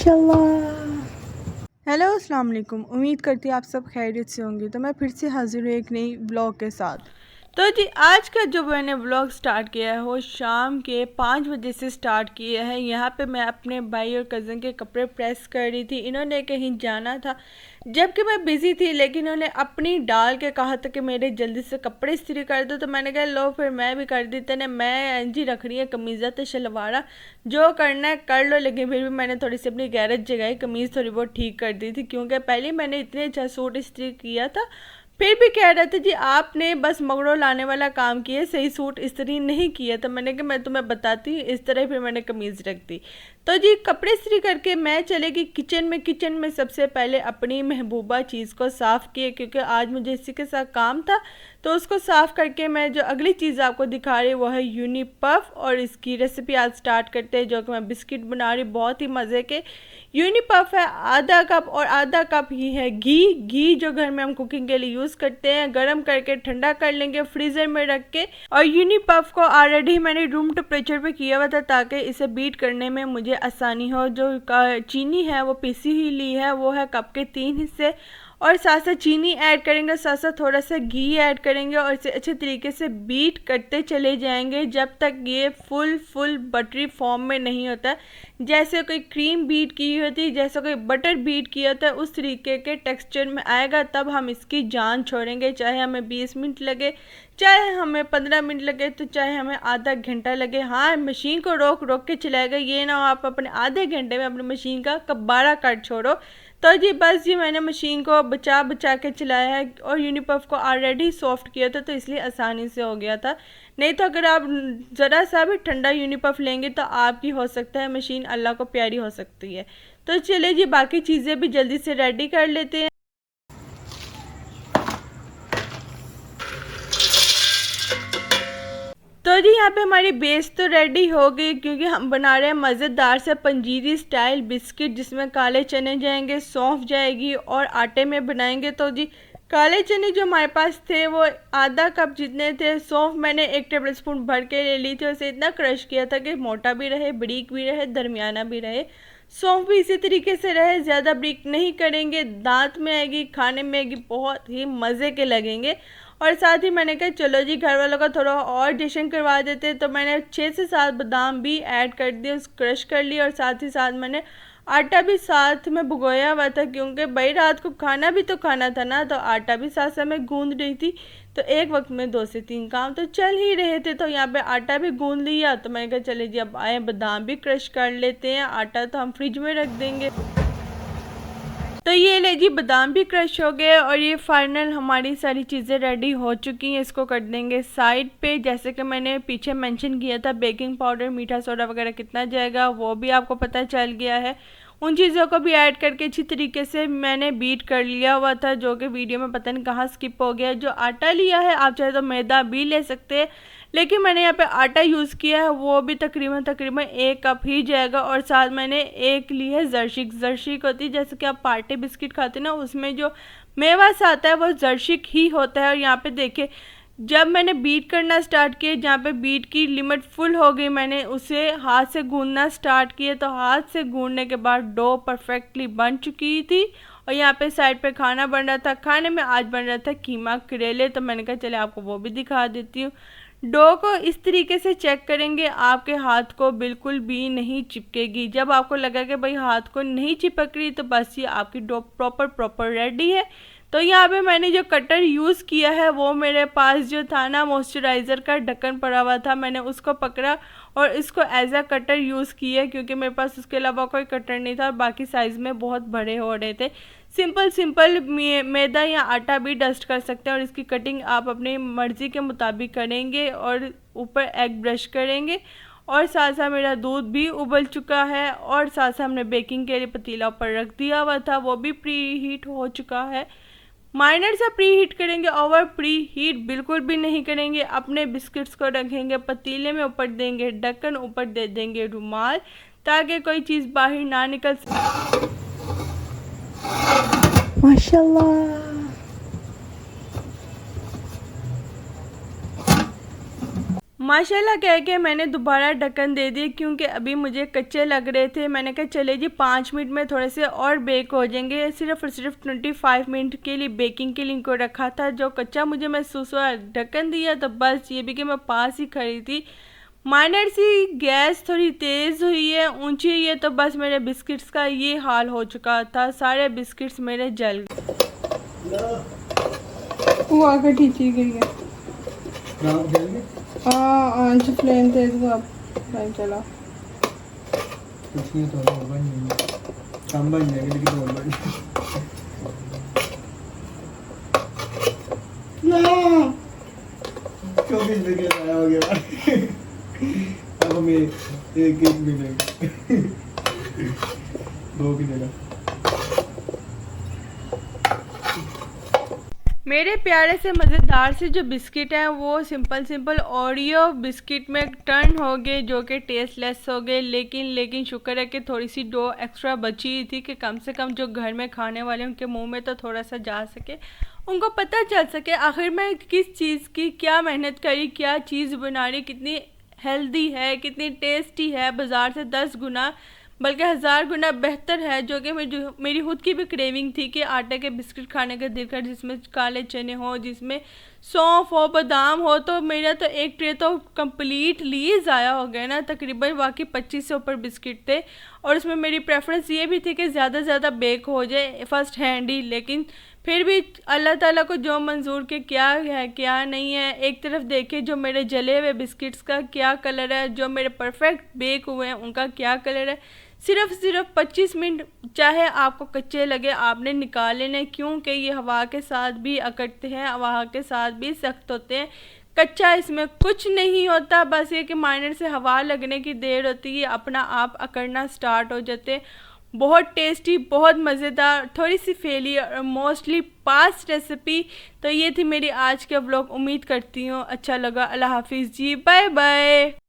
माशाल्लाह। हेलो अस्सलाम वालेकुम, उम्मीद करती हूँ आप सब खैरियत से होंगे। तो मैं फिर से हाजिर हूँ एक नई ब्लॉग के साथ। तो जी आज का जो मैंने ब्लॉग स्टार्ट किया है वो शाम के 5 बजे से स्टार्ट किया है। यहाँ पे मैं अपने भाई और कज़न के कपड़े प्रेस कर रही थी। इन्होंने कहीं जाना था जबकि मैं बिज़ी थी, लेकिन इन्होंने अपनी डाल के कहा था कि मेरे जल्दी से कपड़े इस्त्री कर दो। तो मैंने कहा लो फिर मैं भी कर दी। तेने मैं इंजी रख रही है कमीज़ा तो शलवारा जो करना है कर लो। लेकिन फिर भी मैंने थोड़ी सी अपनी गैरत जगाई, कमीज़ थोड़ी बहुत ठीक कर दी थी क्योंकि पहले मैंने इतने अच्छा सूट इस्त्री किया था। फिर भी कह रहे थे जी आपने बस मगड़ो लाने वाला काम किया, सही सूट इस्त्री नहीं किया। तो मैंने कहा मैं तुम्हें बताती हूँ। इस तरह फिर मैंने कमीज़ रख दी। तो जी कपड़े इस्त्री करके मैं चलेगी किचन में सबसे पहले अपनी महबूबा चीज़ को साफ़ किए क्योंकि आज मुझे इसी के साथ काम था। तो उसको साफ़ करके मैं जो अगली चीज़ आपको दिखा रही हूँ वो है यूनिपफ, और इसकी रेसिपी आज स्टार्ट करते हैं। जो कि मैं बिस्किट बना रही, बहुत ही मज़े के यूनिपफ है। आधा कप और आधा कप ही है घी जो घर में हम कुकिंग के लिए यूज़ करते हैं। गरम करके ठंडा कर लेंगे फ्रीज़र में रख के। और यूनिपफ को ऑलरेडी मैंने रूम टेम्परेचर पे किया हुआ था ताकि इसे बीट करने में मुझे आसानी हो। जो चीनी है वो पिसी हुई ली है, वो है कप के 3 हिस्से। और साथ साथ चीनी ऐड करेंगे, साथ साथ थोड़ा सा घी ऐड करेंगे और इसे अच्छे तरीके से बीट करते चले जाएंगे जब तक ये फुल बटरी फॉर्म में नहीं होता। जैसे कोई क्रीम बीट की होती है, जैसे कोई बटर बीट किया होता है, उस तरीके के टेक्सचर में आएगा तब हम इसकी जान छोड़ेंगे। चाहे हमें 20 मिनट लगे, चाहे हमें 15 मिनट लगे, तो चाहे हमें आधा घंटा लगे। हाँ, मशीन को रोक के चलाएगा, ये ना हो आप अपने आधे घंटे में अपनी मशीन का कब्बारा काट छोड़ो। तो जी बस जी मैंने मशीन को बचा के चलाया है और यूनिपफ को ऑलरेडी सॉफ्ट किया था तो इसलिए आसानी से हो गया था। नहीं तो अगर आप ज़रा सा भी ठंडा यूनिपफ लेंगे तो आपकी हो सकता है मशीन अल्लाह को प्यारी हो सकती है। तो चलिए जी बाकी चीज़ें भी जल्दी से रेडी कर लेते हैं। तो जी यहाँ पे हमारी बेस तो रेडी हो गई क्योंकि हम बना रहे हैं मज़ेदार से पंजीरी स्टाइल बिस्किट जिसमें काले चने जाएंगे, सौंफ जाएगी और आटे में बनाएंगे। तो जी काले चने जो हमारे पास थे वो आधा कप जितने थे। सौंफ मैंने 1 टेबल स्पून भर के ले ली थी। उसे इतना क्रश किया था कि मोटा भी रहे, बारीक भी रहे, दरमियाना भी रहे। सौंफ भी इसी तरीके से रहे, ज़्यादा बारीक नहीं करेंगे, दांत में आएगी, खाने में आएगी, बहुत ही मज़े के लगेंगे। और साथ ही मैंने कहा चलो जी घर वालों का थोड़ा और जश्न करवा देते। तो मैंने 6 से 7 बादाम भी ऐड कर दिए, उस क्रश कर लिया। और साथ ही साथ मैंने आटा भी साथ में भिगोया हुआ था क्योंकि भाई रात को खाना भी तो खाना था ना, तो आटा भी साथ साथ में गूंद रही थी। तो एक वक्त में 2 से 3 काम तो चल ही रहे थे। तो यहाँ पे आटा भी गूंद लिया। तो मैंने कहा चले जी अब आए बादाम भी क्रश कर लेते हैं, आटा तो हम फ्रिज में रख देंगे। तो ये ले जी बादाम भी क्रश हो गए और ये फाइनल हमारी सारी चीज़ें रेडी हो चुकी हैं। इसको कर देंगे साइड पे। जैसे कि मैंने पीछे मेंशन किया था बेकिंग पाउडर, मीठा सोडा वगैरह कितना जाएगा वो भी आपको पता चल गया है। उन चीज़ों को भी ऐड करके अच्छी तरीके से मैंने बीट कर लिया हुआ था जो कि वीडियो में पता नहीं कहाँ स्किप हो गया। जो आटा लिया है आप चाहे तो मैदा भी ले सकते हैं, लेकिन मैंने यहाँ पे आटा यूज़ किया है, वो भी तकरीबन 1 कप ही जाएगा। और साथ मैंने एक ली है जर्शिक होती है, जैसे कि आप पार्टी बिस्किट खाते हैं ना, उसमें जो मेवा सा आता है वो जर्शिक ही होता है। और यहाँ पे देखिए जब मैंने बीट करना स्टार्ट किया, जहाँ पे बीट की लिमिट फुल हो गई, मैंने उसे हाथ से गूंदना स्टार्ट किया। तो हाथ से गूंदने के बाद डो परफेक्टली बन चुकी थी। और यहाँ पे साइड पे खाना बन रहा था। खाने में आज बन रहा था कीमा करेले। तो मैंने कहा चले आपको वो भी दिखा देती हूँ। डो को इस तरीके से चेक करेंगे, आपके हाथ को बिल्कुल भी नहीं चिपकेगी। जब आपको लगा कि भाई हाथ को नहीं चिपक रही तो बस ये आपकी डो प्रॉपर रेडी है। तो यहाँ पे मैंने जो कटर यूज़ किया है वो मेरे पास जो था ना मॉइस्चराइज़र का ढक्कन पड़ा हुआ था, मैंने उसको पकड़ा और इसको एज अ कटर यूज़ किया क्योंकि मेरे पास उसके अलावा कोई कटर नहीं था और बाकी साइज़ में बहुत बड़े हो रहे थे। सिंपल मैदा या आटा भी डस्ट कर सकते हैं और इसकी कटिंग आप अपनी मर्ज़ी के मुताबिक करेंगे। और ऊपर एग ब्रश करेंगे। और साथ साथ मेरा दूध भी उबल चुका है और साथ साथ हमने बेकिंग के लिए पतीला ऊपर रख दिया हुआ था, वो भी प्री हीट हो चुका है। माइनर सा प्री हीट करेंगे, ओवर प्री हीट बिल्कुल भी नहीं करेंगे। अपने बिस्किट्स को रखेंगे पतीले में, ऊपर देंगे ढक्कन, ऊपर दे देंगे रुमाल ताकि कोई चीज़ बाहर ना निकल सके। माशाल्लाह कह के मैंने दोबारा ढक्कन दे दिया क्योंकि अभी मुझे कच्चे लग रहे थे। मैंने कहा चले जी 5 मिनट में थोड़े से और बेक हो जाएंगे। सिर्फ और सिर्फ 25 मिनट के लिए बेकिंग के लिए इनको रखा था। जो कच्चा मुझे महसूस हुआ, ढक्कन दिया तो बस ये भी कि मैं पास ही खड़ी थी। माइनर सी गैस थोड़ी तेज़ हुई है, ऊंची हुई है, तो बस मेरे बिस्किट्स का ये हाल हो चुका था। सारे बिस्किट्स मेरे जल गए। वो आकर ठीक गई है। हाँ आंच फ्लेम तेज को अब नहीं चला। कुछ नहीं तो और बन जाएंगे, कम बन जाएंगे लेकिन और बन ना 24 मिनट आया हो गया। अब हमें एक मिलेगा 2 भी देगा। मेरे प्यारे से मज़ेदार से जो बिस्किट हैं वो सिंपल ओरियो बिस्किट में टर्न हो गए, जो कि टेस्टलेस हो गए। लेकिन शुक्र है कि थोड़ी सी डो एक्स्ट्रा बची थी कि कम से कम जो घर में खाने वाले उनके मुंह में तो थोड़ा सा जा सके, उनको पता चल सके आखिर में किस चीज़ की क्या मेहनत करी, क्या चीज़ बना रही, कितनी हेल्दी है, कितनी टेस्टी है, बाज़ार से 10 गुना बल्कि 1000 गुना बेहतर है। जो कि मेरी खुद की भी क्रेविंग थी कि आटे के बिस्किट खाने का दिल कर, जिसमें काले चने हो, जिसमें सौंफ हो, बादाम हो। तो मेरा तो एक ट्रे तो कम्प्लीटली ज़ाया हो गया ना। तकरीबन बाकी 25 से ऊपर बिस्किट थे और उसमें मेरी प्रेफरेंस ये भी थी कि ज़्यादा से ज़्यादा बेक हो जाए फ़र्स्ट हैंड ही। लेकिन फिर भी अल्लाह ताला को जो मंजूर के क्या है क्या नहीं है। एक तरफ देखे जो मेरे जले हुए बिस्किट्स का क्या कलर है, जो मेरे परफेक्ट बेक हुए हैं उनका क्या कलर है। सिर्फ 25 मिनट चाहे आपको कच्चे लगे आपने निकाल लेने, क्योंकि ये हवा के साथ भी अकड़ते हैं, हवा के साथ भी सख्त होते हैं। कच्चा इसमें कुछ नहीं होता, बस ये कि माइनर से हवा लगने की देर होती है, अपना आप अकड़ना स्टार्ट हो जाते। बहुत टेस्टी, बहुत मज़ेदार, थोड़ी सी फेलियर और मोस्टली पास रेसिपी। तो ये थी मेरी आज का व्लॉग। उम्मीद करती हूँ अच्छा लगा। अल्लाह हाफिज़ जी, बाय बाय।